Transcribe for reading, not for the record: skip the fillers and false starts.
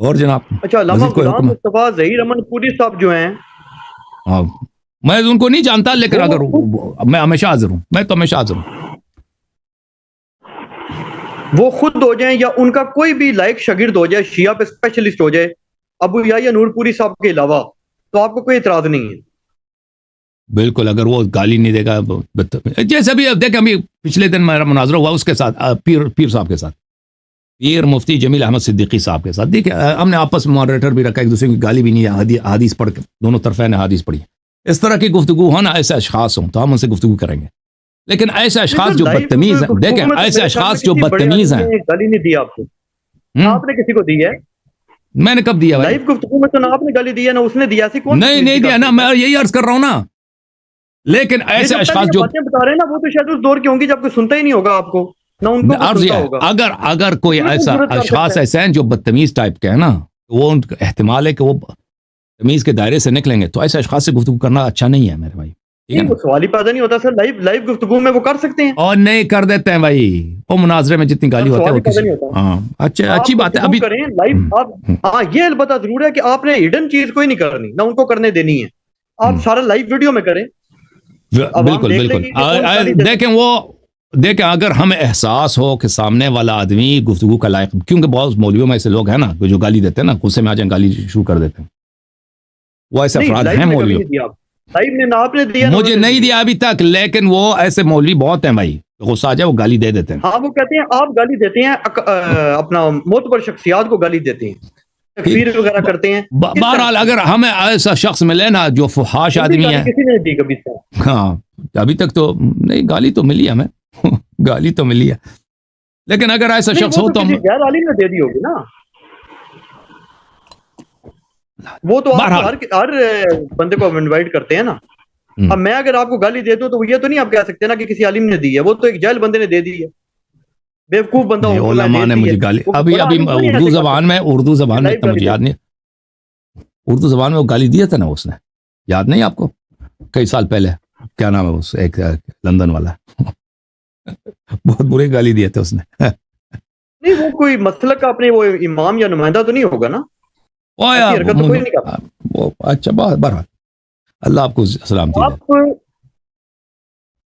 اور جناب اچھا، علامہ مزید کوئی غلام حکم ہے؟ مصطفیٰ ظہیر امن پوری صاحب جو ہیں ہاں میں ان کو نہیں جانتا، لیکن اگر وہ میں ہمیشہ حاضر ہوں، میں تو ہمیشہ حاضر ہوں. خود ہو جائیں یا ان کا کوئی بھی لائق شاگرد ہو جائے، شیعہ پہ اسپیشلسٹ ہو جائے ابو یحییٰ نور پوری صاحب کے علاوہ، تو آپ کو کوئی اعتراض نہیں ہے؟ بالکل، اگر وہ گالی نہیں دے گا جیسے بھی دیکھیں، ابھی پچھلے دن میرا مناظرہ ہوا اس کے ساتھ، پیر صاحب کے ساتھ، پیر مفتی جمیل احمد صدیقی صاحب کے ساتھ. دیکھیں ہم نے آپس میں ماڈریٹر بھی رکھا، ایک دوسرے کی گالی بھی نہیں، حدیث پڑھ کے دونوں طرفین نے حدیث پڑھی. اس طرح کی گفتگو ہو نا، ایسے اشخاص ہوں تو ہم ان سے گفتگو کریں گے. لیکن ایسے اشخاص جو بدتمیز ہیں، دیکھیں ایسے اشخاص جو بدتمیز ہیں. گالی نہیں دی آپ کو؟ آپ نے کسی کو دی ہے میں نے کب دیا بھائی؟ لائیو گفتگو میں تو نہ آپ نے گالی دی ہے نہ اس نے دیا، ایسی کون نہیں دیا نا، میں یہی عرض کر رہا ہوں نا. لیکن ایسے اشخاص جو باتیں بتا رہے ہیں نا، وہ تو شاید اس دور کی ہوں گی جب کوئی سنتا ہی نہیں ہوگا آپ کو، نہ ان کو عرض سنتا یہ ہوگا. اگر کوئی ایسا اشخاص ایسے ہیں جو بدتمیز ٹائپ کے ہیں نا، وہ ان کا احتمال ہے کہ وہ تمیز کے دائرے سے نکلیں گے، تو ایسے اشخاص سے گفتگو کرنا اچھا نہیں ہے میرے بھائی. وہ سوال ہی پیدا نہیں ہوتا سر، لائیو گفتگو میں وہ کر سکتے ہیں اور نہیں کر دیتے ہیں بھائی، وہ مناظرے میں جتنی گالی ہوتی ہے وہ کسی. ہاں اچھا، اچھی بات ہے. ابھی کریں لائیو آپ، ہاں یہ البتہ ضرور ہے کہ آپ نے ہڈن چیز کوئی نہیں کرنی، نہ ان کو کرنے دینی ہے. آپ سارا لائیو ویڈیو میں کریں. بالکل دیکھیں اگر ہمیں احساس ہو کہ سامنے والا آدمی گفتگو کا لائق، کیونکہ بہت مولویوں میں ایسے لوگ ہیں نا جو گالی دیتے ہیں نا، غصے میں آ جائیں گالی شروع کر دیتے ہیں، وہ ایسے افراد ہیں مولویوں. مجھے نہیں دیا ابھی تک، لیکن وہ ایسے مولوی بہت ہیں بھائی، غصہ آ جائے وہ گالی دے دیتے ہیں. ہاں وہ کہتے ہیں آپ گالی دیتے ہیں، اپنا معتبر شخصیات کو گالی دیتے ہیں، تکفیر وغیرہ کرتے ہیں. بہرحال اگر ہمیں ایسا شخص ملے نا جو فحاش آدمی ہے، کسی نے دی کبھی سے. ہاں ابھی تک تو نہیں، گالی تو ملی ہمیں گالی تو ملی ہے، لیکن اگر ایسا شخص ہو تو غیر عالم نے دے دی ہوگی نا، وہ تو آپ ہر بندے کو انوائٹ کرتے ہیں نا. اب میں اگر آپ کو گالی دے دوں تو یہ تو نہیں آپ کہہ سکتے نا کہ کسی عالم نے دی ہے، وہ تو ایک جاہل بندے نے دے دی ہے، بیوقوف بندہ. علماء نے مجھے گالی ابھی اردو زبان میں اتنا مجھے یاد نہیں، اردو زبان میں وہ گالی دیا تھا نا اس نے، یاد نہیں آپ کو؟ کئی سال پہلے، کیا نام ہے اس ایک لندن والا بہت برے گالی دیے تھے اس نے. نہیں وہ کوئی مسلک کا اپنے وہ امام یا نمائندہ تو نہیں ہوگا نا. اچھا بہرحال اللہ آپ کو سلامتی دے.